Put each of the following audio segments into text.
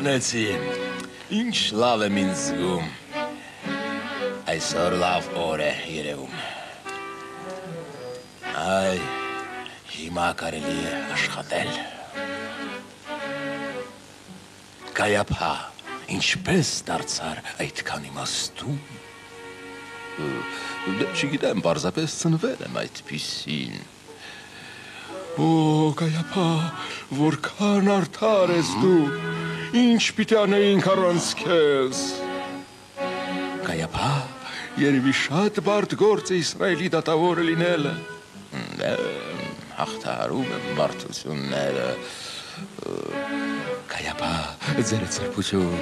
քնեցի։ Ինչ լավ եմ ինձ զգում։ Այսօր լավ օր է երևում։ Այ, հիմա կարելի է աշխատել։ Կայապա, ինչպես դարձար այդքան իմաստուն։ Չգիտեմ, պարզապես ծնվել եմ այդպիսին։ Օ, Կայապա, որքան արդար ես դու, ինչ պիտի անեինք առանց քեզ։ Կայապա, երևի շատ բարդ գործ է Իսրայելի դատավորը լինելը։ Հաղթահարում եմ բարդությունները։ Կայապա, ձեր ցրպություն,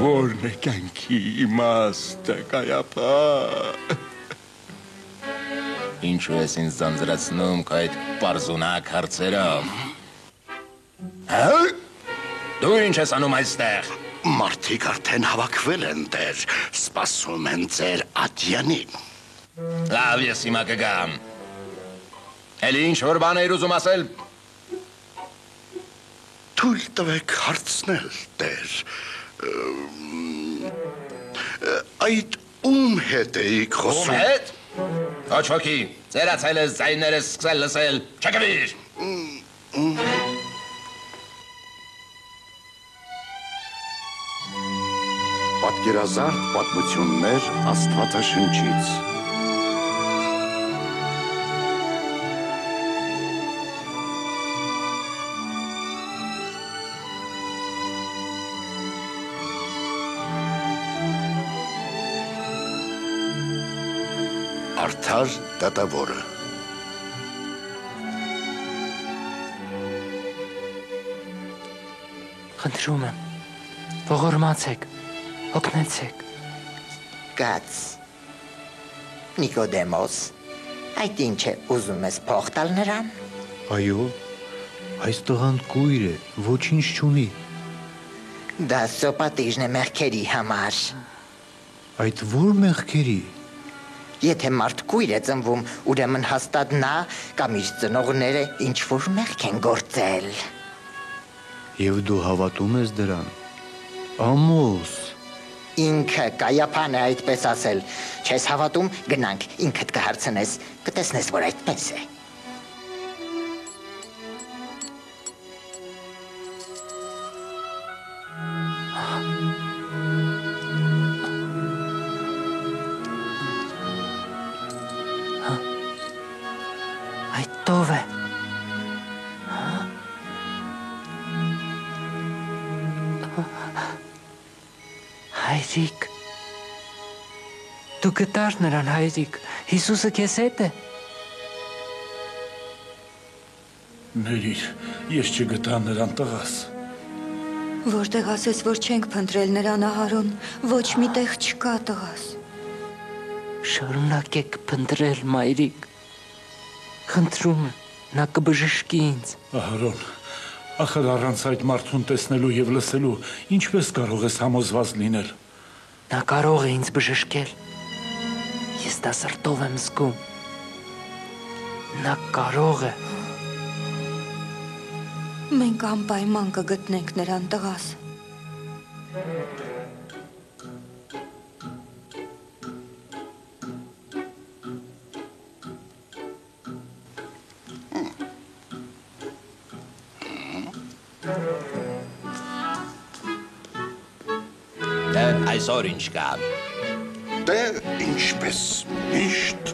որն է կյանքի իմաստը, Կայապա։ Ինչու ես ինձ ձանձրացնում քո այդ պարզունակ հարցերով։ Դու ինչ ես անում այստեղ։ Մարդիկ արդեն հավաքվել են տեր, սպասում են ձեր ատյանին։ Լավ, ես հիմա կգամ։ Էլի ինչ որ բան էիր ուզում ասել։ Թույլ տվեք հարցնել, տեր։ Այդ ում հետ էիք խոսում։ Ում հետ։ Ոչ ոքի, ծերացել ես ձայներս սկսել լսել, չկվիր։ Պատկերազարդ պատմություններ Աստվածաշնչից։ Արդար դատավորը։ Խնդրում եմ, ողորմացեք, օգնեցեք։ Կաց, Նիկոդեմոս, այդ ինչ է ուզում ես փող տալ նրան։ Այո, այս տղան կույր է, ոչինչ չունի։ Դա սոպատիժն է մեղքերի համար։ Այդ որ մեղքերի։ Եթե մարդ կույր է ծնվում, ուրեմն հաստատ նա կամ իր ծնողները ինչ-որ մեղք են գործել։ Եվ դու հավատում ես դրան։ Ամոս։ Ինքը Կայապան է այդպես ասել։ Չես հավատում, գնանք, ինքդ կհարցնես, կտեսնես, որ այդպես է։ Ով է։ Հայրիկ։ Դու գտար նրան, հայրիկ։ Հիսուսը քեզ հետ է։ Ներիր, ես չգտա նրան տղաս։ Որտեղ ասես, որ չենք փնտրել նրան, Ահարոն, ոչ մի տեղ չկա տղաս։ Շարունակեք փնտրել, մայրիկ։ Խնդրում եմ, նա կբժշկի ինձ։ Ահարոն, ախր առանց այդ մարդուն տեսնելու և լսելու, ինչպես կարող ես համոզված լինել։ Նա կարող է ինձ բժշկել։ Ես դա սրտով եմ զգում։ Նա կարող է։ Մենք անպայման կգտնենք նրան, տղաս։ Այսօր ինչ կա։ Դե ինչպես միշտ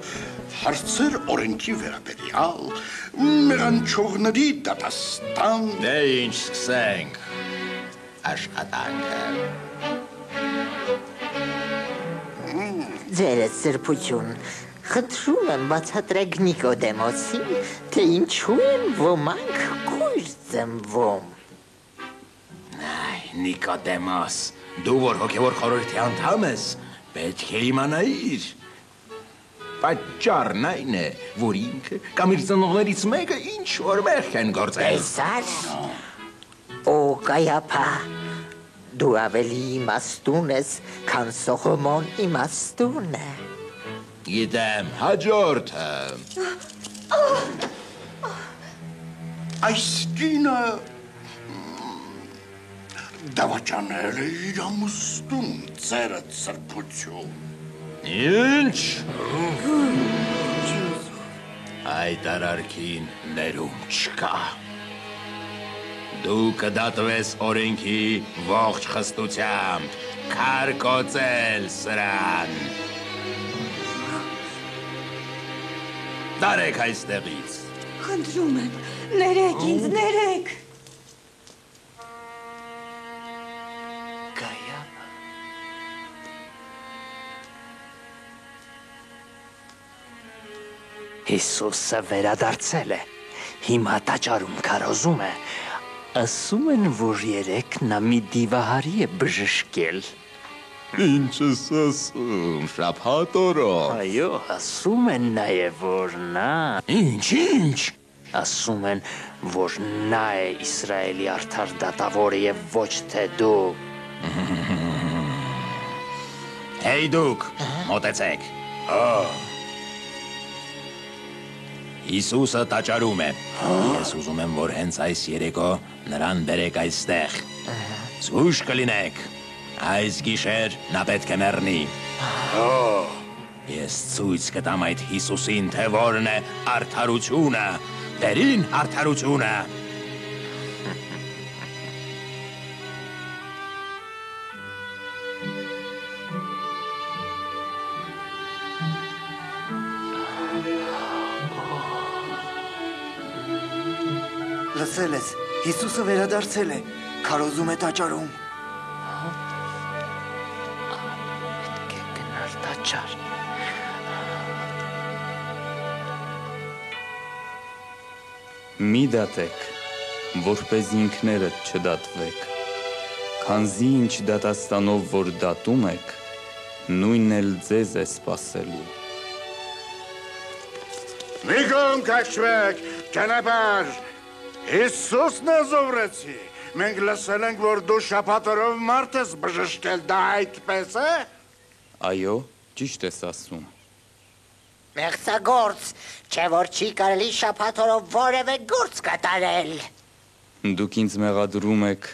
հարցեր օրենքի վերաբերյալ, մեղանչողների դատաստան։ Դե ինչ սկսենք աշխատանքը։ Ձերդ սրբություն, խնդրում եմ բացատրեք Նիկոդեմոսին, թե ինչու են ոմանք կույր ծնվում։ Նիկոդեմոս, դու որ հոգևոր խորհրդի անդամ ես, պետք է իմանայիր։ Պատճառն այն է, որ ինքը կամ իր ծնողներից մեկը ինչ-որ մեղք են գործել։ Տեսար։ Օ, Կայապա, դու ավելի իմաստուն ես, քան Սողոմոն իմաստուն է։ Գիտեմ, հաջորդը։ Այս կինը Դավաճանել է իր ամուսնուն ձերը սրբություն։ Ինչ։ Այդ արարքին ներում չկա։ Դու կդատվես օրենքի ողջ խստությամբ, քարկոծել սրան։ Դարեք այստեղից։ Խնդրում եմ, ներեք ինձ, ներեք։ Կայապը։ Հիսուսը վերադարձել է։ Հիմա տաճարում քարոզում է։ Ասում են, որ երեք նա մի դիվահարի է բժշկել։ Ինչ ես ասում, շաբաթ օրով։ Այո, ասում են նաև, որ նա… Ինչ։ Ասում են, որ նա է Իսրայելի արդար դատավորը և ոչ թե դու։ Հեյ դուք, մոտեցեք։ Հիսուսը տաճարում է։ Ես ուզում եմ, որ հենց այս երեկո նրան բերեք այստեղ։ Զգույշ կլինեք։ Այս գիշեր նա պետք է մեռնի։ Ես ցույց կտամ այդ Հիսուսին, թե որն է արդարությունը։ Դերին արդարությունը։ Լսել ես, Հիսուսը վերադարձել է, քարոզում է տաճարում։ Պետք է գնալ տաճար։ Մի դատեք, որպես ինքներդ չդատվեք, քանզի ինչ դատաստանով որ դատում եք, նույնն էլ ձեզ է սպասելու։ Մի կողմ քաշվեք, ճանապարհ։ Հիսուսն է զովրեցի։ Մենք լսել ենք, որ դու շաբաթօրով մարդ ես բժշկել, դա այդպես է։ Այո, ճիշտ ես ասում։ Մեղսագործ, չէ որ չի կարելի շաբաթօրով որևէ գործ կատարել։ Դուք ինձ մեղադրում եք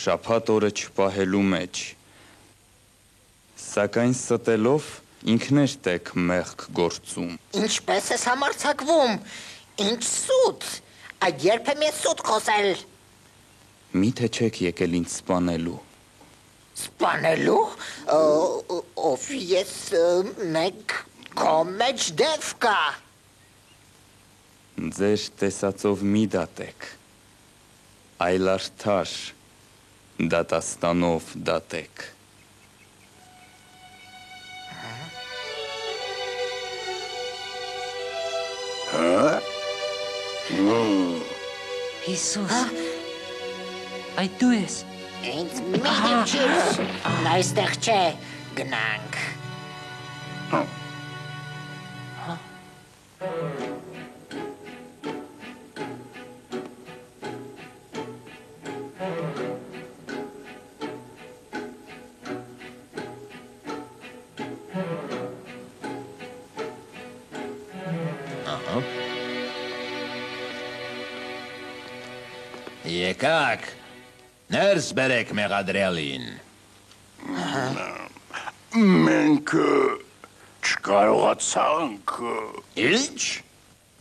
շաբաթ օրը չպահելու մեջ, սակայն ստելով ինքներդ եք մեղք գործում։ Ինչպես ես համարձակվում, ինչ սուտ, այդ երբեմ ես սուտ խոսել։ Միթե չեք եկել ինձ սպանելու։ Սպանելու, ով ես մեկ քո մեջ դեպ կա։ Ձեր տեսածով մի դատեք, այլ արդար դատաստանով դատեք։ Հիսուս, այդ դու ես։ Ինձ մի դեպչիր, նա այստեղ չէ, գնանք։ Եկակ, ներս բերեք մեղադրյալին։ Մենք չկարողացանք։ Ինչ?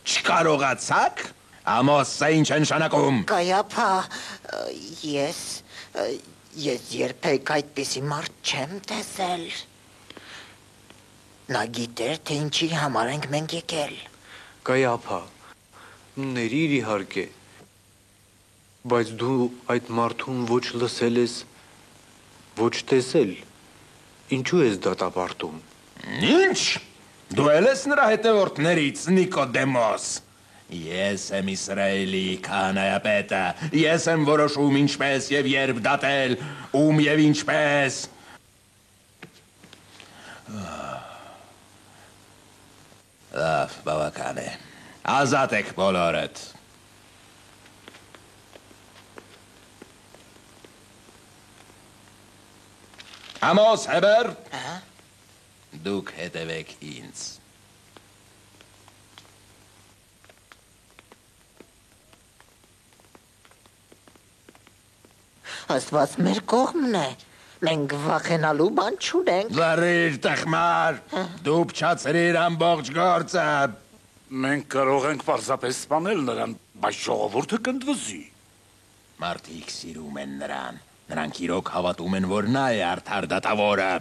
Չկարողացաք? Ամոս, սա ինչ է նշանակում։ Կայապա, ես երբեք այդպիսի մարդ չեմ տեսել։ Նա գիտեր, թե ինչի համար ենք մենք եկել։ Կայապա, ներիր իհարկե, բայց դու այդ մարդուն ոչ լսել ես, ոչ տեսել, ինչու ես դատապարտում։ Ինչ? Դու էլ ես նրա հետևորդներից, Նիկոդեմոս։ Ես եմ Իսրայելի քահանայապետը, ես եմ որոշում ինչպես և երբ դատել, ում և ինչպես։ Լավ, բավական է, ազատ եք բոլորդ։ Ամոս, Հեբեր, դուք հետևեք ինձ։ Աստված մեր կողմն է։ Մենք վախենալու բան չունենք։ Լարիր տխմար, դու փչացրիր ամբողջ գործը։ Մենք կարող ենք պարզապես սպանել նրան, բայց ժողովուրդը կնդվզի։ Մարդիկ սիրում են նրան։ Նրանք իրոք հավատում են, որ նա է արդար դատավորը։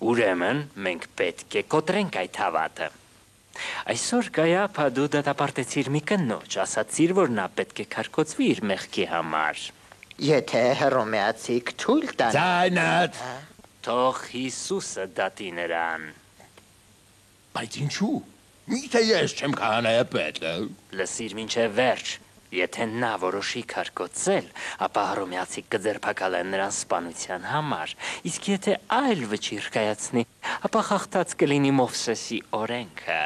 Ուրեմն մենք պետք է կոտրենք այդ հավատը։ Այսօր Կայափա դու դատապարտեցիր մի կնոջ, ասացիր, որ նա պետք է քարկոծվի իր մեղքի համար։ Եթե հռոմեացիք թույլ տան։ Ձայնդ։ Թող Հիսուսը դատի նրան։ Բայց ինչու։ Միթե ես չեմ քահանայապետը։ Լսիր մինչև վերջ։ Եթե նա որոշի քարկոծել, ապա հռոմեացիք կձերբակալեն նրան սպանության համար, իսկ եթե այլ վճիռ կայացնի, ապա խախտած կլինի Մովսեսի օրենքը։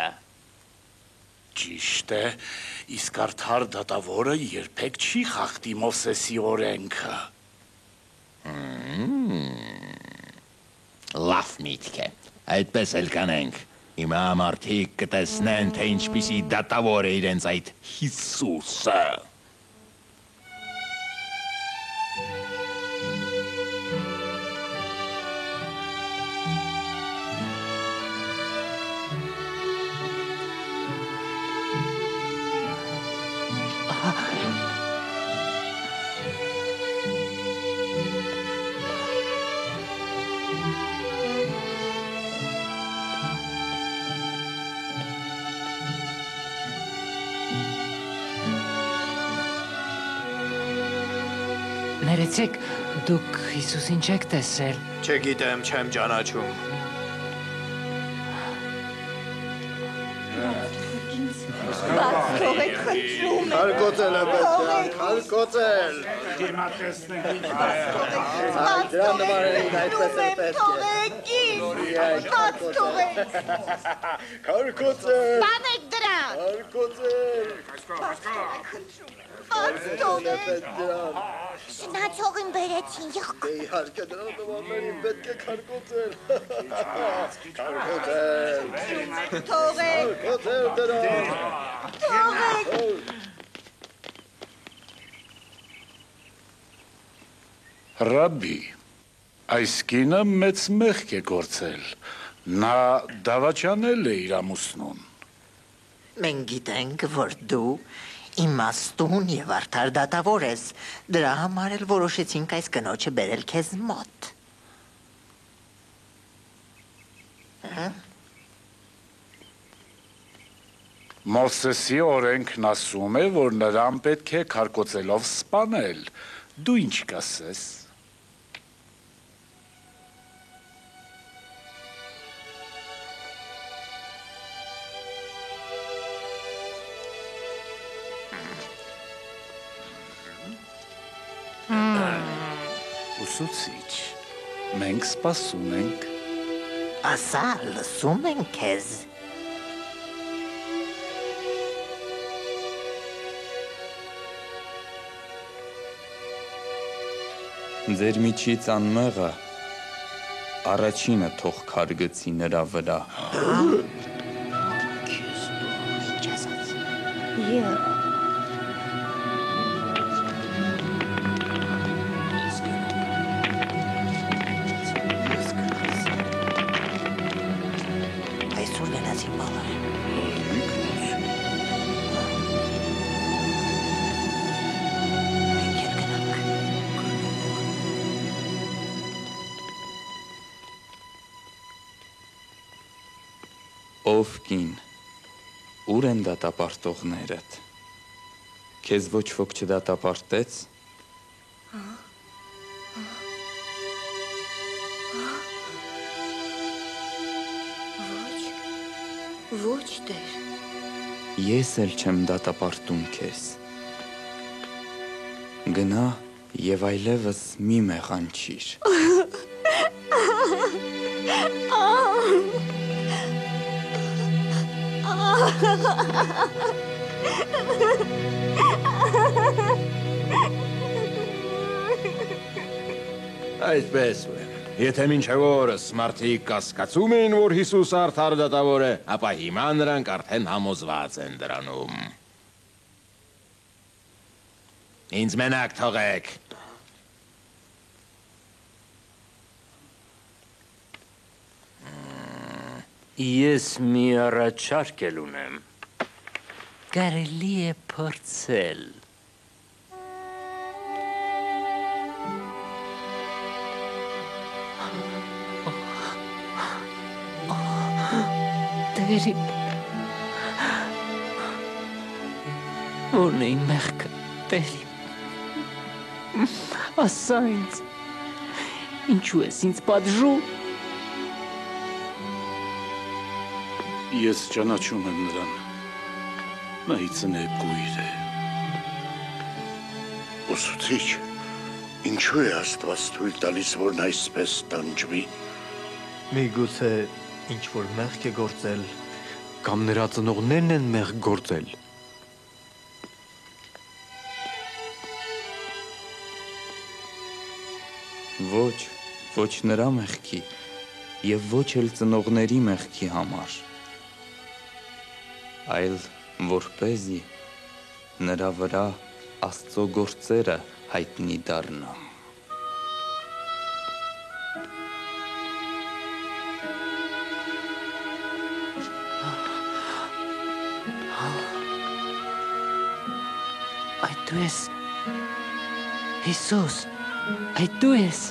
Ճիշտ է, իսկ արդար դատավորը երբեք չի խախտի Մովսեսի օրենքը։ Լավ միտք է, այդպես էլ կանենք։ Հիմա մարդիկ կտեսնեն, թե ինչպիսի դատավոր է իրենց այդ Հիսուսը։ Ներեցեք, դուք Հիսուսին չեք տեսել։ Չգիտեմ, չեմ ճանաչում։ Քարկոծել է պետք է, քարկոծել։ Հիմա տեսնենք ինչ Դրան նմաներին այդպես է պետք է։ Քարկոծել։ Բանեք դրան։ Քարկոծել։ Շնացողին բերեցին եղք։ Իհարկե դրան նմաներին պետք է քարկոծել։ Քարկոծել։ Թողեք։ Քարկոծել դրան։ Թողեք։ Ռաբբի, այս կինը մեծ մեղք է գործել։ Նա դավաճանել է իր ամուսնուն։ Մենք գիտենք, որ դու իմաստուն եւ արդար դատավոր ես։ Դրա համար էլ որոշեցինք այս կնոջը բերել քեզ մոտ։ Մովսեսի օրենքն ասում է, որ նրան պետք է քարկոծելով սպանել։ Դու ինչ կասես։ Ուսուցիչ, մենք սպասում ենք։ Ասա, լսում ենք քեզ։ Ձեր միջից անմեղը առաջինը թող քարգծի նրա վրա։ Այսօր գնացին բոլորը։ Մենք էլ գնանք։ Ով կին, ուր են դատապարտողներդ։ Քեզ ոչ ոք չդատապարտեց։ Ոչ դեր։ Ես էլ չեմ դատապարտում քեզ։ Գնա եւ այլևս մի մեղանչիր։ Այդպես է։ Եթե մինչև օրս մարդիկ կասկածում էին, որ Հիսուս արդար դատավոր է, ապա հիմա նրանք արդեն համոզված են դրանում։ Ինձ մենակ թողեք։ Ես մի առաջարկ էլ ունեմ։ Կարելի է փորձել։ Տերի։ Որն է իմ մեղքը, Տերի։ Ասա ինձ, ինչու ես ինձ պատժում։ Ես ճանաչում եմ նրան։ Նա իծն է կույր է։ Ուսուցիչ, ինչու է Աստված թույլ տալիս, որ նա այսպես տանջվի։ Միգուցե ինչ-որ մեղք է գործել, կամ նրա ծնողներն են մեղք գործել։ Ոչ նրա մեղքի և ոչ էլ ծնողների մեղքի համար, այլ որպեսզի նրա վրա Աստծո գործերը հայտնի դառնան։ Այդ դու ես, Հիսուս, այդ դու ես։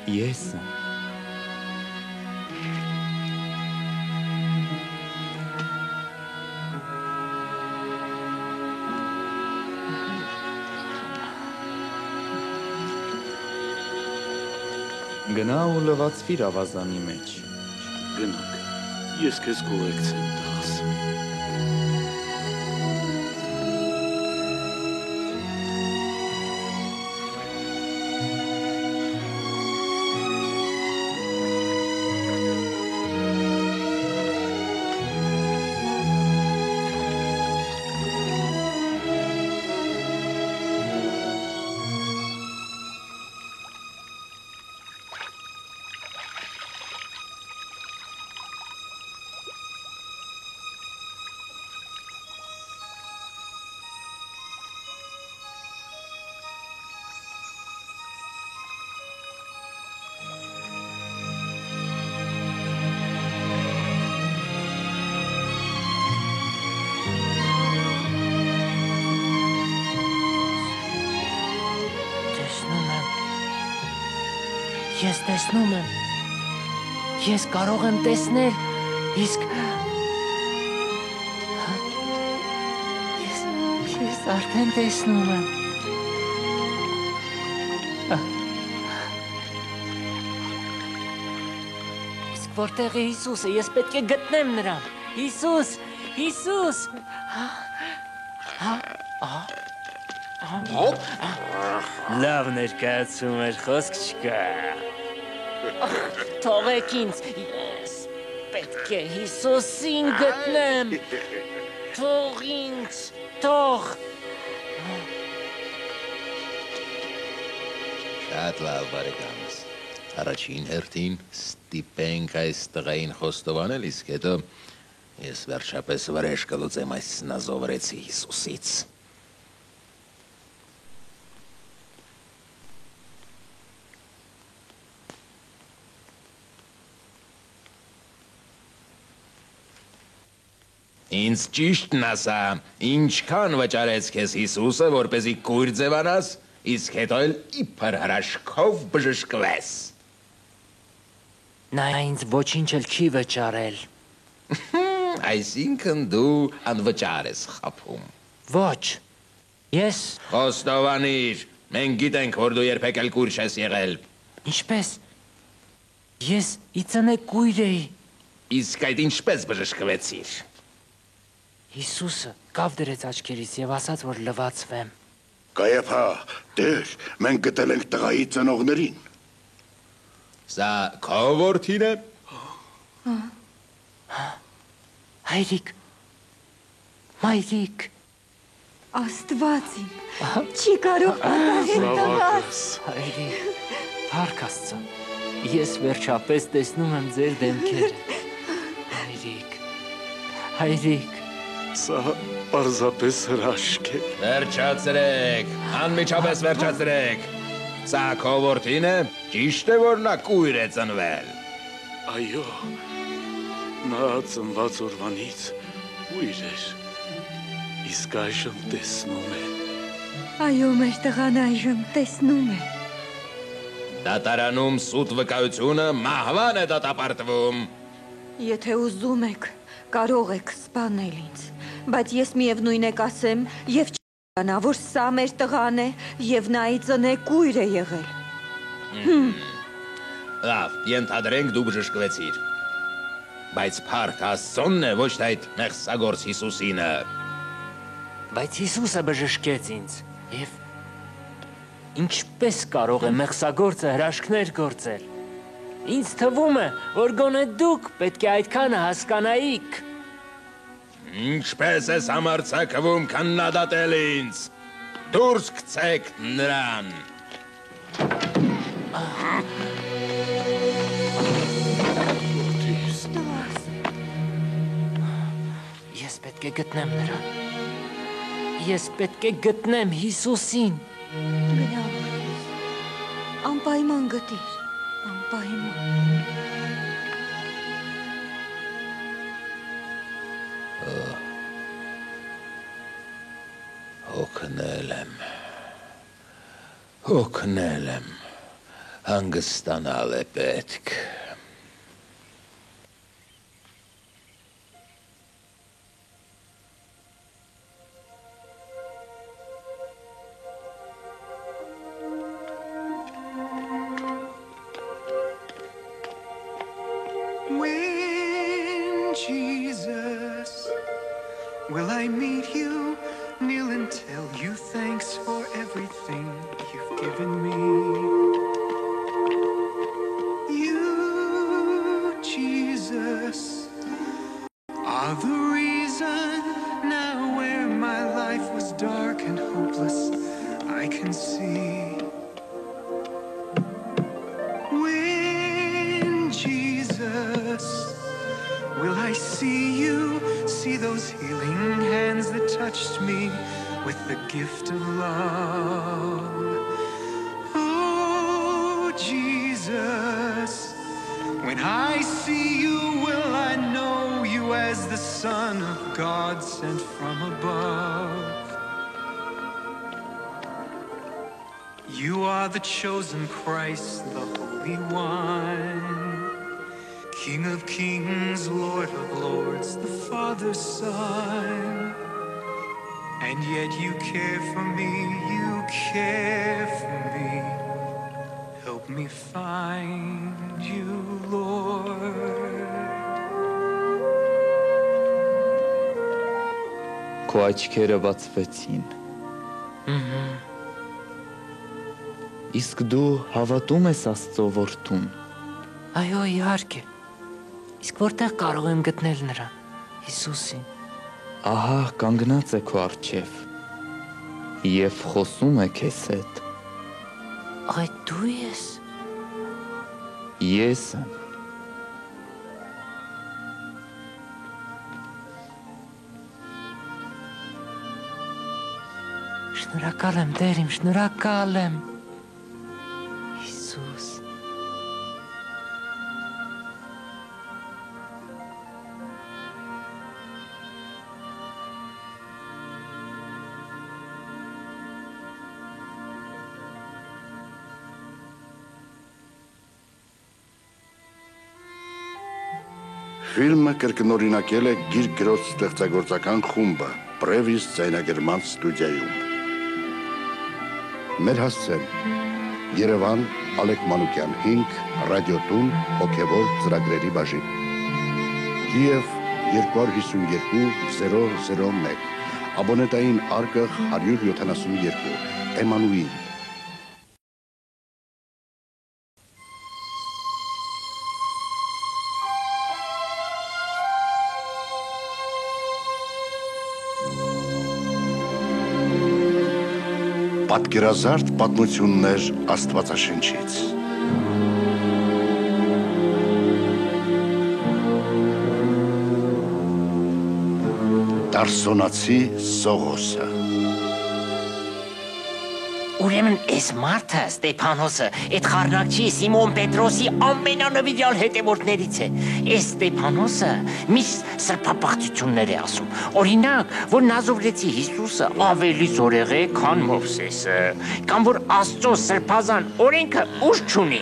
Ես գնա ու լվացվիր ավազանի մեջ։ Գնանք, ես քեզ կուղեկցեմ տղաս։ Ես տեսնում եմ, ես կարող եմ տեսնել, իսկ ես արդեն տեսնում եմ։ Իսկ որտեղ է Հիսուսը, ես պետք է գտնեմ նրան։ Հիսուս, Հիսուս։ Լավ ներկայացում էր, խոսք չկա։ Թողեք ինձ, ես պետք է Հիսուսին գտնեմ։ Թող ինձ, թող։ Շատ լավ բարեկամս։ Առաջին հերթին ստիպենք այս տղային խոստովանել, իսկ հետո ես վերջապես վրեժ կլուծեմ այս նազովրեցի Հիսուսից։ Ինձ ճիշտն ասա, ինչքան վճարեց քեզ Հիսուսը, որպեսզի կույր ձևանաս, իսկ հետո էլ իբր հրաշքով բժշկվես։ Նա ինձ ոչինչ էլ չի վճարել։ Այսինքն դու անվճար ես խաբում։ Ոչ, ես… Խոստովանիր, մենք գիտենք, որ դու երբեք էլ կույր չես եղել։ Ինչպես։ Ես իծնե կույր էի։ Իսկ այդ ինչպես բժշկվեցիր։ Հիսուսը կավ դրեց աչքերից և ասաց, որ լվացվեմ։ Կայեփա, Տեր, մենք գտել ենք տղայի ծնողներին։ Սա քո որդին է։ Հայրիկ, մայրիկ։ Աստված իմ, չի կարող պատահել տղաս։ Հայրիկ, փառք Աստծո, ես վերջապես տեսնում եմ ձեր դեմքերը։ Հայրիկ, հայրիկ, Սա պարզապես հրաշք է։ Վերջացրեք, անմիջապես վերջացրեք։ Սա քո որդին է, ճիշտ է, որ նա կույր է ծնվել։ Այո, նա ծնված օրվանից կույր էր, իսկ այժմ տեսնում է։ Այո, մեր տղան այժմ տեսնում է։ Դատարանում սուտ վկայությունը մահվան է դատապարտվում։ Եթե ուզում եք, կարող եք սպանել ինձ, բայց ես միևնույն է կասեմ և չանա, որ սա մեր տղան է և նա ի ծնե կույր է եղել։ Լավ, ենթադրենք դու բժշկվեցիր, բայց փառք Աստծունն է, ոչ թե այդ մեղսագործ Հիսուսինը։ Բայց Հիսուսը բժշկեց ինձ և ինչպես կարող է մեղսագործը հրաշքներ գործել։ Ինձ թվում է, որ գոնե դուք պետք է այդքանը հասկանայիք։ Ինչպես ես համարձակվում քննադատել ինձ։ Դուրս գցեք նրան։ Ես պետք է գտնեմ նրան։ Ես պետք է գտնեմ Հիսուսին։ Գնա, անպայման գտիր, անպայման։ Հոգնել եմ, հանգստանալ է պետք։ When, Jesus, will I meet you, kneel and tell you thanks for everything you've given me? You, Jesus, are the reason now where my life was dark and hopeless, I can see. Will I see you, see those healing hands that touched me with the gift of love? Oh, Jesus, when I see you, will I know you as the Son of God sent from above? You are the chosen Christ, the Holy One, King of kings, Lord of lords, the Father's Son. And yet you care for me, you care for me. Help me find you, Lord. Քո աչքերը բացվեցին։ Իսկ դու հավատում ես Աստծո որդուն։ Այո, իհարկե։ Իսկ որտեղ կարող եմ գտնել նրան, Հիսուսին։ Ահա կանգնած է քո առջև և խոսում է քեզ հետ։ Այդ դու ես։ Ես եմ։ Շնորհակալ եմ, Տեր իմ, շնորհակալ եմ։ Հիսուս։ Ֆիլմը կրկնօրինակել է Գիրք գրող ստեղծագործական խումբը Previs ձայնագրման ստուդիայում։ Մեր հասցեն Երևան Ալեք Մանուկյան 5 ռադիոտուն հոգևոր ծրագրերի բաժին Կիև 252 001 Աբոնետային արկղ 172 Էմանուիլ Պատկերազարդ պատմություններ Աստվածաշնչից։ Տարսոնացի Սողոսը։ Ուրեմն այս մարդը Ստեփանոսը այդ խառնակչի Սիմոն Պետրոսի ամենանվիրյալ հետևորդներից է։ Այս Ստեփանոսը միշտ սրբապղծություններ է ասում։ Օրինակ, որ Նազովրեցի Հիսուսը ավելի զորեղ է, քան Մովսեսը, կամ որ Աստծո սրբազան օրենքը ուժ չունի։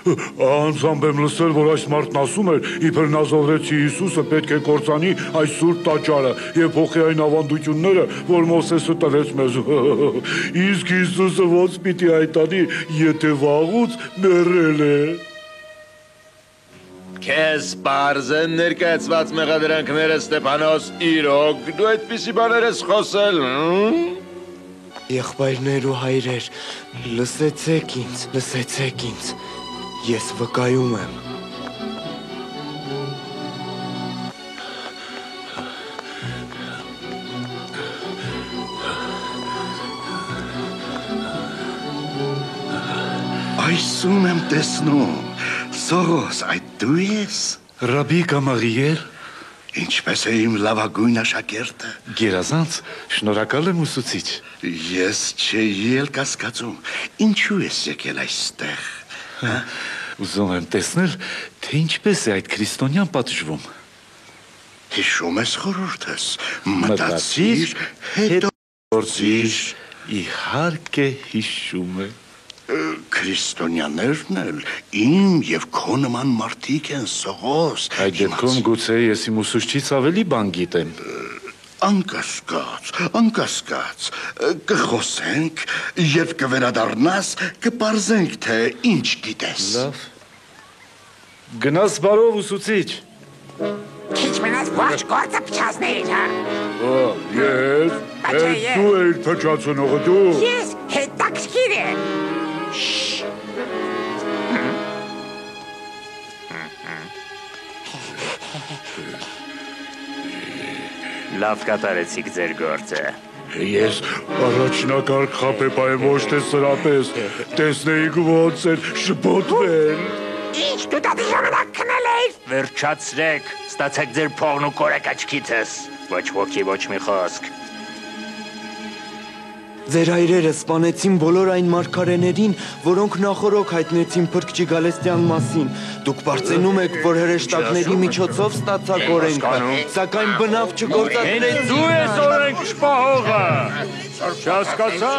Անձամբ եմ լսել, որ այս մարդն ասում էր, իբր Նազովրեցի Հիսուսը պետք է կործանի այս սուրբ տաճարը եւ փոխի այն ավանդությունները, որ Մովսեսը տվեց մեզ։ Իսկ Հիսուսը ոնց պիտի այդ անի, եթե վաղուց մեռել է։ Քեզ պարզ են ներկայացված մեղադրանքները, Ստեփանոս, իրոք դու այդպիսի բաներ ես խոսել։ Եղբայրներ ու հայրեր, լսեցեք ինձ, ես վկայում եմ։ Այսում եմ տեսնում, Սողոս, այդ դու ես։ Ռաբի Գամաղիել։ Ինչպես է իմ լավագույն աշակերտը։ Գերազանց, շնորհակալ եմ ուսուցիչ։ Ես չէի էլ կասկածում, ինչու ես եկել այստեղ։ Ուզում եմ տեսնել, թե ինչպես է այդ քրիստոնյան պատժվում։ Հիշում ես խորհուրդս, մտածիր, հետո գործիր։ Իհարկե հիշում եմ։ Քրիստոնյաներն էլ իմ եւ քո նման մարդիկ են, Սողոս։ Այդ դեպքում գուցե ես իմ ուսուցչից ավելի բան գիտեմ։ Անկասկած, կխոսենք, երբ կվերադառնաս, կպարզենք, թե ինչ գիտես։ Լավ։ Գնաս բարով ուսուցիչ։ Քիչ մնաց ողջ գործը փչացնեիր, հա։ Ես, դու ես փչացնողը դու։ Ես հետաքրքիր եմ։ Լավ կատարեցիք ձեր գործը։ Ես առաջնակարգ խապեպա եմ ոչ թե սրապես, տեսնեիք ոնց էր շպոտվել։ Ինչ դու դա ժամանակ քնել էիր։ Վերջացրեք, ստացեք ձեր փողն ու կորեք աչքիցս։ Ոչ ոքի ոչ մի խոսք։ Ձեր հայրերը սպանեցին բոլոր այն մարգարեներին, որոնք նախորոք հայտնեցին Փրկչի Գալեստյան մասին։ Դուք բարձենում եք, որ հրեշտակների միջոցով ստացաք օրենքը, սակայն բնավ չգործադրեցիք։ Դու ես օրենք շպահողը։ Չհասկացա։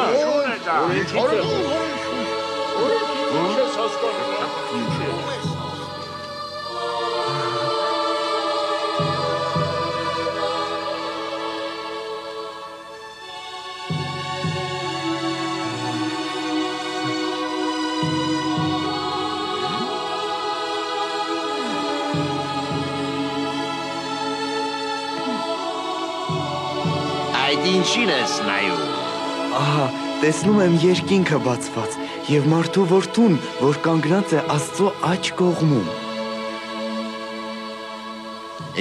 Այդ ինչին ես նայում։ Ահա, տեսնում եմ երկինքը բացված եւ մարդու որդուն, որ կանգնած է Աստծո աջ կողմում։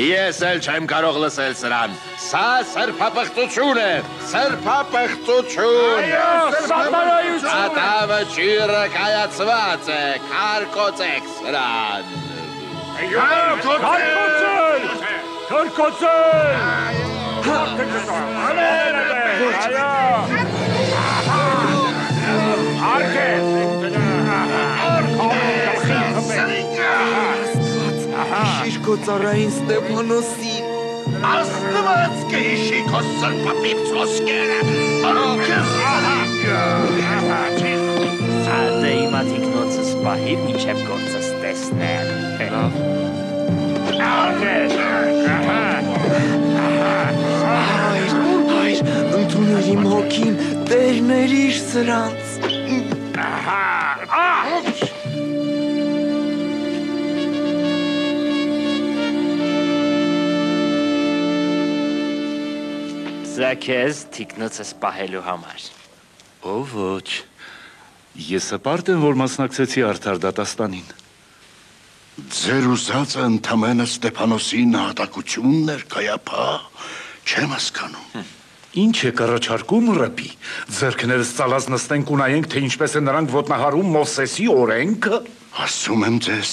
Ես էլ չեմ կարող լսել սրան։ Սա սրբապղծություն է, սրբապղծություն։ Այո, սատանայություն։ Ատավը ճիրը կայացված է, քարկոծեք սրան։ Քարկոծել։ Շիրկո ծառային Ստեփանոսին։ Աստված կհիշի քո սրբապիծ խոսքերը, Դե հիմա թիկնոցս պահիր, մինչև գործս տեսնել։ Հայր, ընդուներ իմ հոգին, տերներիր սրանց։ Սա քեզ թիկնոցս պահելու համար։ Ով ոչ, ես հպարտ եմ, որ մասնակցեցի արդար դատաստանին։ Ձեր ուզածը ընդամենը Ստեփանոսի նահատակությունն էր, կայապա, չեմ հասկանում։ Ինչ է կառաջարկում Ռաբի։ Ձեռքներս ծալած նստենք ու նայենք, թե ինչպես է նրանք ոտնահարում Մովսեսի օրենքը։ Ասում եմ ձեզ,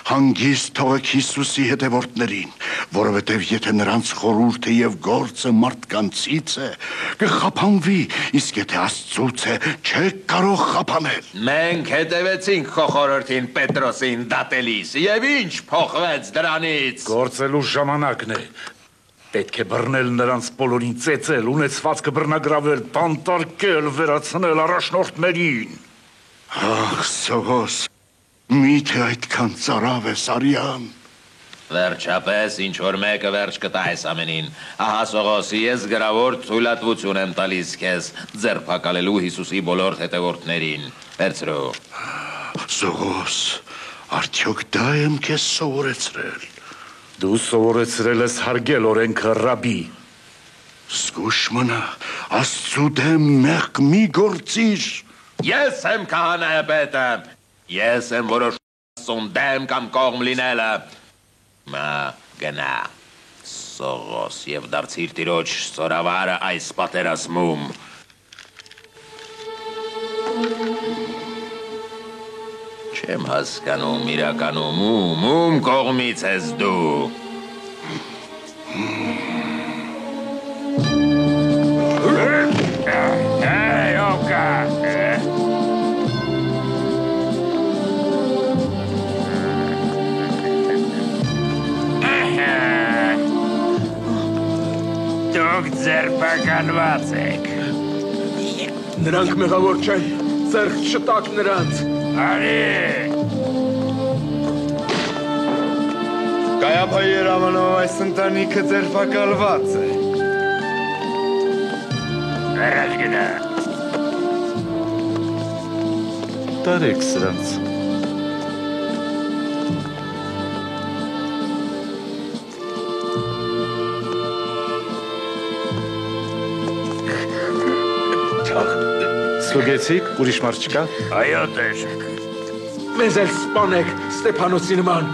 հանգիստ թողեք Հիսուսի հետևորդներին, որովհետև եթե նրանց խորհուրդը եւ գործը մարդկանցից է, կխափանվի, իսկ եթե Աստծուց է, չեք կարող խափանել։ Մենք հետևեցինք քո խորհրդին Պետրոսին դատելիս, եւ ինչ փոխվեց դրանից։ Գործելու ժամանակն է։ Պետք է բռնել նրանց բոլորին, ծեծել, ունեցվածքը բռնագրավել, բանտարկել, վերացնել առաջնորդներին։ Ախ, Սողոս, միթե այդքան ծարավ ես, Արյան։ Վերջապես, ինչ-որ մեկը վերջ կտա այս ամենին։ Ահա, Սողոսի, ես գրավոր թույլատվություն եմ տալիս քեզ ձերբակալելու Հիսուսի բոլոր հետևորդներին։ Վերցրու։ Սողոս, արդյոք դա եմ քեզ սովորեցրել։ Դու սովորեցրել ես հարգել օրենքը, Ռաբի։ Զգուշ մնա, Աստծու դեմ մեղք մի գործիր։ Ես եմ քահանայապետը։ Ես եմ որոշում Աստծուն դեմ կամ կողմ լինելը։ Մա գնա, Սողոս, եւ դարձիր տիրոջ սորավարը այս պատերազմում։ Չեմ հասկանում իրականում ում կողմից ես դու։ Դուք ձերբակալված եք։ Նրանք մեղավոր չեն, ձեռք չտաք նրանց։ Արի։ Կայապա Երևանով այս ընտանիքը ձերբակալված է։ Առաջ գնա։ Տարեք սրանց։ Ստուգեցիք, ուրիշ մարդ չկա։ Այո, տեր։ Մեզ էլ սպանեք, Ստեփանոսի նման։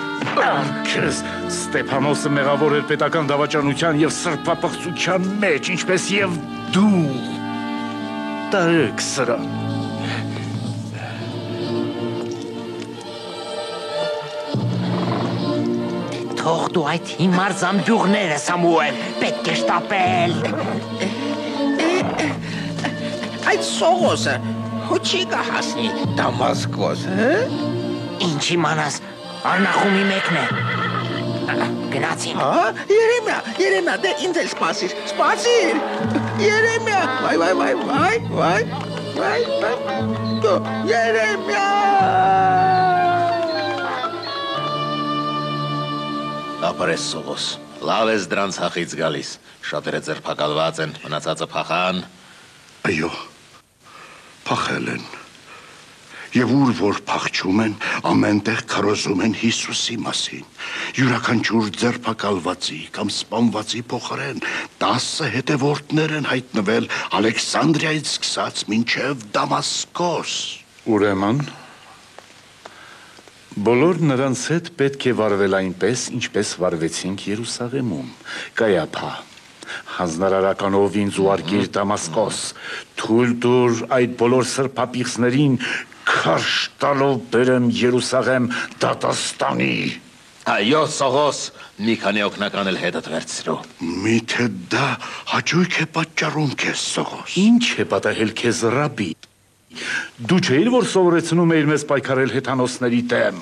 Քեզ Ստեփանոսը մեղավոր էր պետական դավաճանության եւ սրբապղծության մեջ, ինչպես եւ դու։ Տարեք սրան։ Թող դու այդ հիմար զամբյուղները, Սամուել, պետք է շտապել։ Այդ Սողոսը հոչի կհասնի Դամասկոս, Ինչ իմանաս, Արնախումի մեկն է։ Գնացին։ Երեմիա, դե ինձ էլ սպասիր, Երեմիա, Երեմիա։ Ապրես Սողոս, լավ ես դրանց հախից գալիս, շատերը ձերբակալված են, մնացածը փախան։ Այո, փախել են։ Եվ ուր որ փախչում են, ամենտեղ քարոզում են Հիսուսի մասին։ Յուրաքանչյուր ձերբակալվածի կամ սպանվածի փոխարեն 10 հետևորդներ են հայտնվել Ալեքսանդրիայից սկսած մինչև Դամասկոս։ Ուրեմն, բոլոր նրանց հետ պետք է վարվել այնպես, ինչպես վարվեցինք Երուսաղեմում։ Կայապա, հանձնարարականով ինձ ուղարկիր Դամասկոս, թույլ տուր այդ բոլոր սրբապիղծներին քարշ տալով բերեմ Երուսաղեմ դատաստանի։ Այո, Սողոս, մի քանի օգնական էլ հետդ վերցրու։ Միթե դա հաճույք է պատճառում քեզ, Սողոս։ Ինչ է պատահել քեզ, Ռաբի։ Դու չէիր, որ սովորեցնում էիր մեզ պայքարել հեթանոսների դեմ։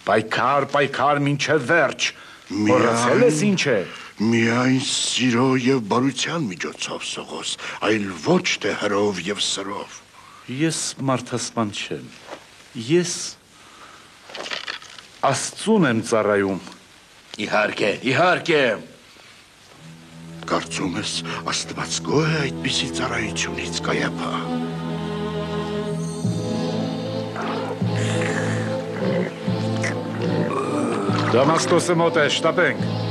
Պայքար մինչև վերջ։ Մոռացել ես ինչ է։ Միայն սիրո եւ բարության միջոցով, Սողոս, այլ ոչ թե հրով եւ սրով։ Ես մարդասպան չեմ։ Ես Աստծուն եմ ծառայում։ Իհարկե։ Կարծում ես Աստված գոհ է այդպիսի ծառայությունից, Կայապա։ Դամասկոսը մոտ է, շտապենք։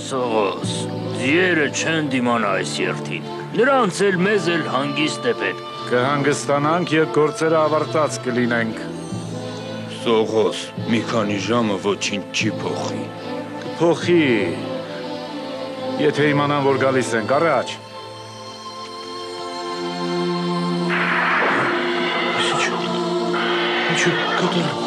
Սողոս, ձիերը չեն դիմանա այս երթին, նրանց էլ մեզ էլ հանգիստ է պետք։ Կհանգստանանք և գործերը ավարտած կլինենք։ Սողոս, մի քանի ժամը ոչինչ չի փոխի։ Փոխի, Եթե իմանան, որ գալիս ենք, առաջ։ Ինչու կոտորում։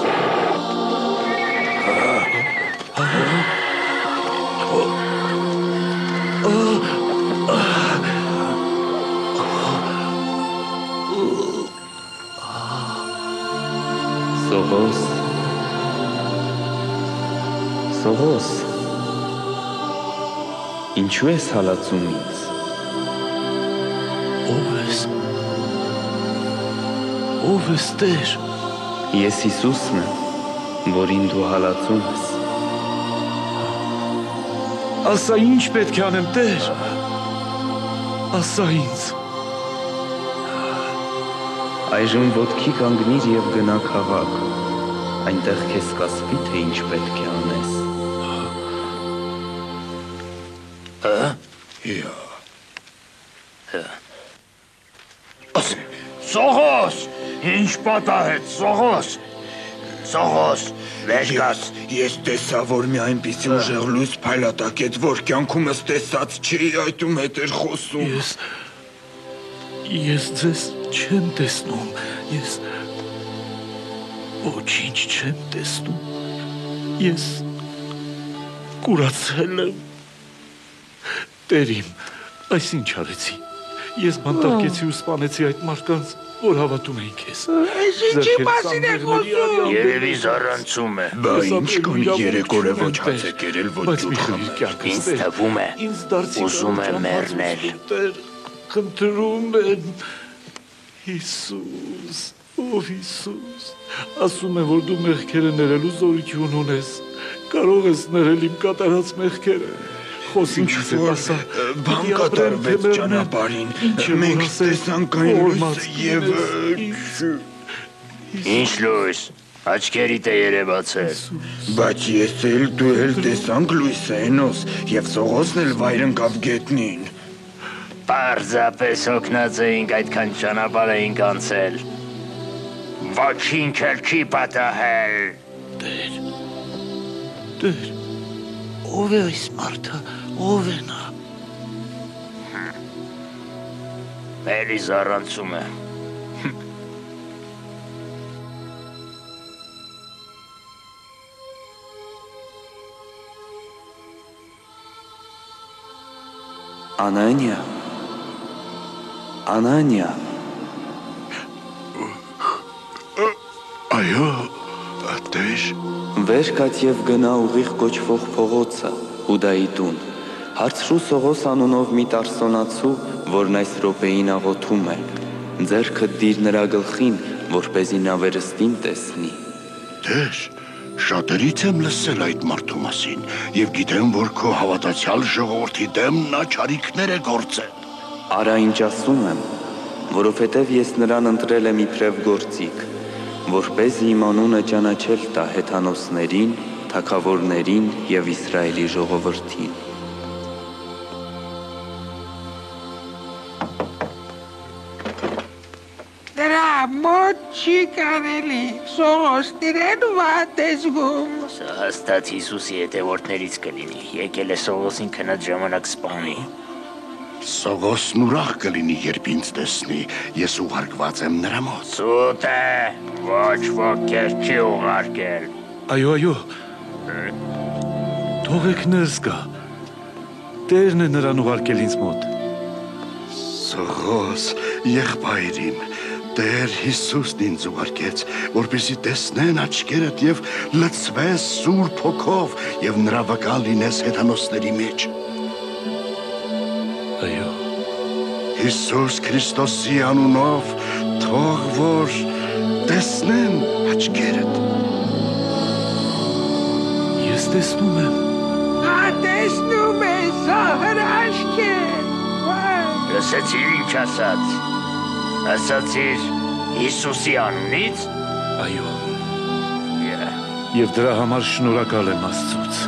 Սողոս, ինչու ես հալածում ինձ։ Ով ես Տեր։ Ես Հիսուսն եմ, որին դու հալածում ես։ Ասա ինչ պետք է անեմ, Տեր։ Ասա ինձ։ Այժմ ոտքի կանգնիր և գնա քաղաք, այնտեղ քեզ կասվի, թե ինչ պետք է անես։ Սողոս, ինչ պատահեց, Սողոս։ Սողոս, վեր գաս։ Ես տեսա, որ մի այնպիսի ուժեղ լույս փայլատակեց, որ կյանքումս տեսած չի, այդում հետ էր խոսում։ Ես ձեզ չեմ տեսնում, ես ոչինչ չեմ տեսնում, ես կուրացել եմ, Տերիմ, այս ինչ արեցի, ես բանտարկեցի ու սպանեցի այդ մարդկանց, որ հավատում էին քեզ։ Այս ինչի մասին է խոսում։ Երևի զառանցում է։ Բա ինչ կան 3 օր է ոչ հաց է կերել, ոչ ջուր խմել։ Ինձ թվում է, ուզում է մեռնել։ Խնդրում եմ, Հիսուս, ով Հիսուս, ասում է, որ դու մեղքերը ներելու զորություն ունես, կարող ես ներել իմ կատարած մեղքերը, խոսինչից է ասա, բան կատարվեց ճանապարհին, մենք տեսանք այն լույսը և Ինչ լույս, աչքերիդ է երևացել։ Բայց ես էլ դու էլ տեսանք լույսը Հենոս և Սողոսն էլ վայր ընկավ գետնին։ Պարզապես հոգնած էինք, այդքան ճանապարհ էինք անցել։ Ոչինչ էլ չի պատահել։ Տեր, ով է այս մարդը, ով է նա։ Էլի զառանցում է։ Անանիա, Անանիա։ Այո, Տեր։ Վեր կաց և գնա ուղիղ կոչվող փողոցը, Հուդայի տուն, հարցրու Սողոս անունով մի տարսոնացու, որն այս րոպեին աղոթում է, ձեռքդ դիր նրա գլխին, որպեսզի նա վերստին տեսնի։ Տեր, շատերից եմ լսել այդ մարդու մասին և գիտեմ, որ քո հավատացյալ ժողովրդի դեմ նա չարիքներ է գործել։ Արա ինչ ասում եմ, որովհետև ես նրան ընտրել եմ իբրև գործիք, որպեսզի իմ անունը ճանաչել տա հեթանոսներին, թագավորներին և Իսրայելի ժողովրդին։ Դրա մոտ չի կարելի, Սողոս տիրեն վատ է զգում։ Սա հաստատ Հիսուսի հետևորդներից կլինի, եկել է Սողոսին քնած ժամանակ սպանի։ Սողոսն ուրախ կլինի, երբ ինձ տեսնի, ես ուղարկված եմ նրա մոտ։ Սուտ է, ոչ ոք քեզ չի ուղարկել։ Այո, թողեք ներս գա, Տերն է նրան ուղարկել ինձ մոտ։ Սողոս, եղբայր իմ, Տեր Հիսուսն ինձ ուղարկեց, որպեսզի տեսնեն աչքերդ և լցվես Սուրբ Հոգով և նրա վկա լինես հեթանոսների մեջ։ Այո։ Հիսուս Քրիստոսի անունով թող որ տեսնեն աչքերդ։ Ես տեսնում եմ։ Նա տեսնում է, սա հրաշք է։ Լսեցիր ինչ ասաց։ Ասացիր Հիսուսի անունից։ Այո։ Եվ դրա համար շնորհակալ եմ Աստծուց,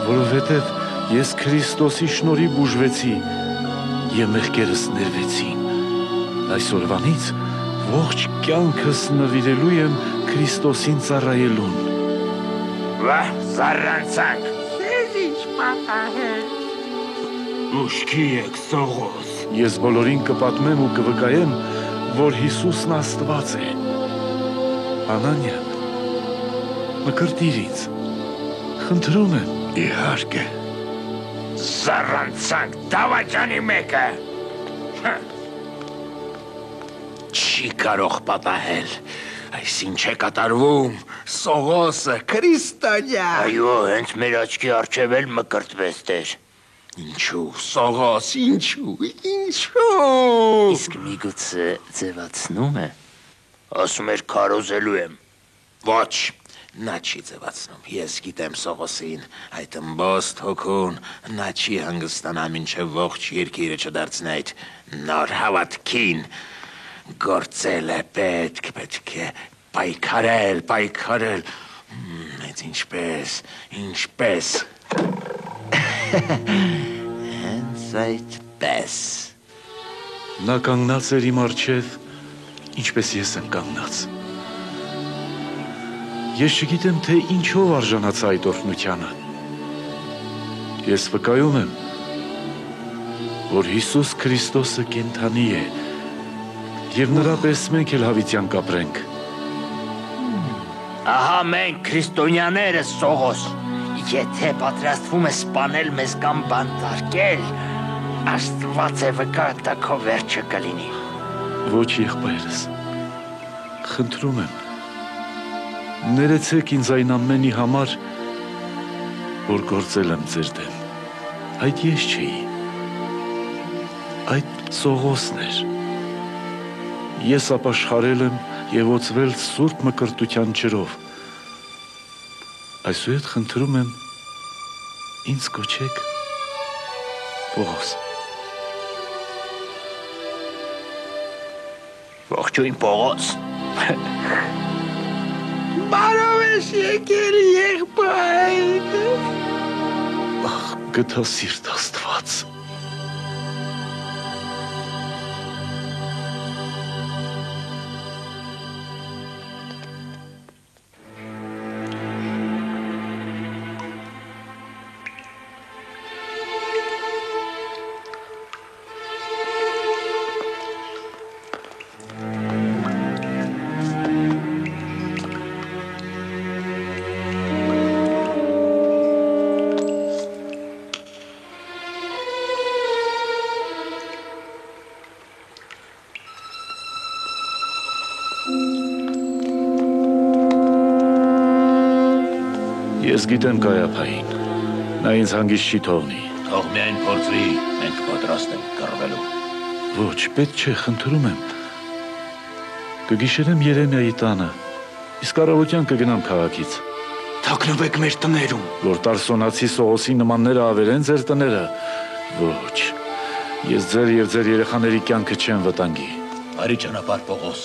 որովհետև ես Քրիստոսի շնորհիվ բուժվեցի և մեղքերս ներվեցին։ Այսօրվանից ողջ կյանքս նվիրելու եմ Քրիստոսին ծառայելուն։ Վա, զառանցանք։ Ձեզ ինչ պատահել։ Ուշքի եք, Սողոս։ Ես բոլորին կպատմեմ ու կվկայեմ, որ Հիսուսն Աստված է։ Անանյա, մկրտիր ինձ, խնդրում եմ։ Իհարկե։ Զառանցանք դավաճանի մեկը։ Չի կարող պատահել։ Այս ինչ է կատարվում, Սողոսը, քրիստոնյա։ Այո, հենց մեր աչքի առջև էլ մկրտվեց Տեր։ Ինչու, Սողոս, ինչու։ Իսկ միգուցե ձևացնում է։ Ասում էր քարոզելու եմ։ Ոչ, նա չի ձևացնում։ Ես գիտեմ Սողոսին, այդ ըմբոստ հոգուն, նա չի հանգստանա մինչև ողջ երկիրը չդարձնի այդ նոր հավատքին։ Գործել է պետք է պայքարել։ Այդ ինչպես։ Հենց այդպես։ Նա կանգնած էր իմ առջև, ինչպես ես եմ կանգնած։ Ես չգիտեմ, թե ինչով արժանացա այդ օրհնությանը։ Ես վկայում եմ, որ Հիսուս Քրիստոսը կենդանի է, և նրա պես մենք էլ հավիտյան կապրենք։ Ահա մենք քրիստոնյաները, Սողոս, եթե պատրաստվում է սպանել մեզ կամ բանտարկել, Աստված է վկա, դա քո վերջը կլինի։ Ոչ, եղբայրս, խնդրում եմ, ներեցեք ինձ այն ամենի համար, որ գործել եմ ձեր դեմ։ Այդ ես չէի, այդ Սողոսն էր։ Ես ապաշխարել եմ և օծվել սուրբ մկրտության ջրով։ Այսուհետ խնդրում եմ, ինձ կոչեք Պողոս։ Ողջույն Պողոս։ Բարով ես եկել, եղբայր։ Ախ, գթասիրտ Աստված։ Ես գիտեմ կայապային, նա ինձ հանգիստ չի թողնի։ Թող միայն փորձի, մենք պատրաստ ենք կռվելու։ Ոչ, պետք չէ, խնդրում եմ։ Կգիշերեմ Երեմիայի տանը, իսկ առավոտյան կգնամ քաղաքից։ Թաքնվեք մեր տներում։ Որ Տարսոնացի Սողոսի նմանները ավերեն ձեր տները։ Ոչ, ես ձեր և ձեր երեխաների կյանքը չեմ վտանգի։ Արի ճանապարհ Պողոս։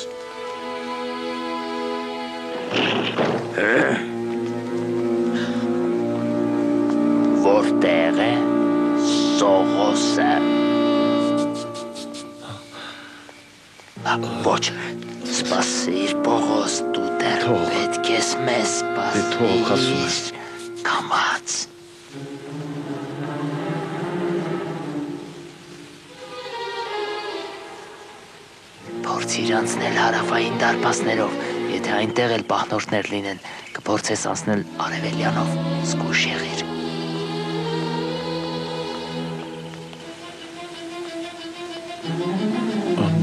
Որտեղ է Սողոսը։ Ոչ, սպասիր Պողոս, դու դեռ պետք ես մեզ սպասիր, կամաց։ Փորձիր անցնել հարավային դարպասներով, եթե այնտեղ էլ պահնորդներ լինեն, կփորձես անցնել արևելյանով, զգույշ եղիր։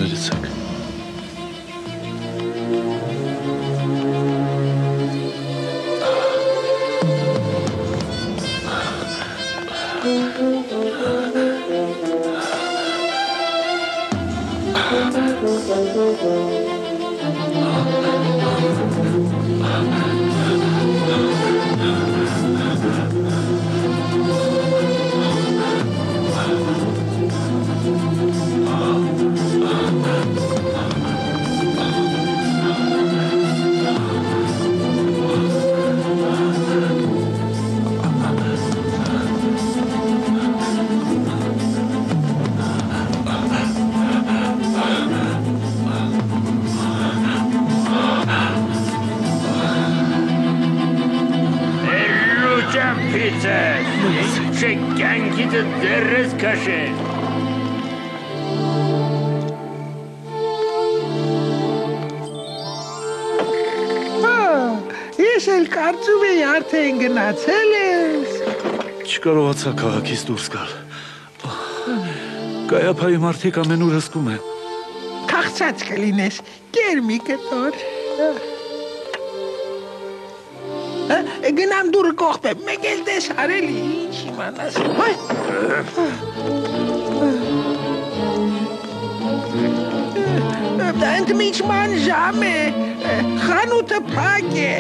Ներեցեք։ Միտը դեռս քաշել։ Ես էլ կարծում էի արդեն գնացել ես։ Չկարողացա քաղաքից դուրս գալ։ Կայապայի մարդիկ ամենուր հսկում են։ Քաղցած կլինես, կեր մի կտոր։ Գնամ դուրը կողպեմ, մեկ էլ դես արելի, ինչ իմանաս։ Ընդմիջման ժամ է, խանութը փակ է։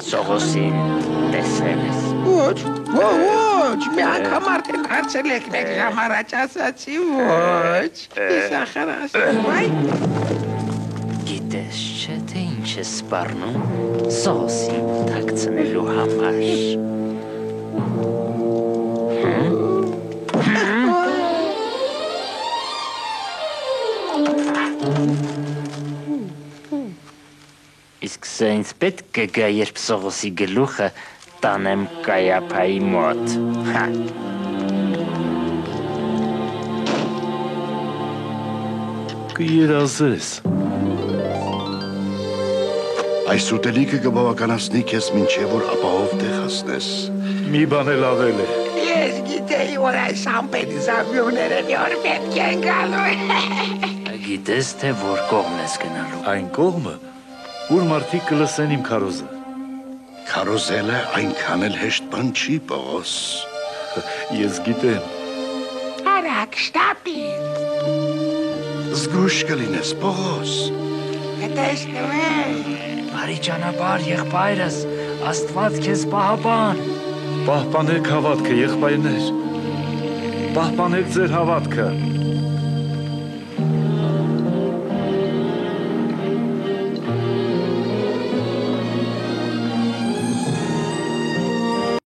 Սողոսին տեսել ես։ Ոչ, մի անգամ արդեն հարցել եք մեկ ժամ առաջ ասացի, ոչ, ես ախր ասում, այ։ Գիտես չէ, թե ինչ է սպառնում սողոսին թաքցնելու համար։ Իսկ սա ինձ պետք կգա, երբ սողոսի գլուխը տանեմ Կայափայի մոտ։ Հա։ Կերազես։ Այս ուտելիքը կբավականացնի քեզ մինչև որ ապահով տեղ հասնես։ Մի բան էլ ավել է։ Ես գիտեի, որ այս ամպերի զամբյուները մի օր պետք են գալու։ Գիտես, թե որ կողմ ես գնալու։ Այն կողմը, ուր մարդիկ կլսեն իմ քարոզը։ Քարոզելը այնքան էլ հեշտ բան չի, Պողոս։ Ես գիտեմ։ Արագ, շտապիր։ Զգույշ կլինես, Պողոս։ Կտեսնում ես։ Բարի ճանապարհ, եղբայրս, Աստված քեզ պահապան։ Պահպանեք հավատքը, եղբայրներ։ Պահպանեք ձեր հավատքը։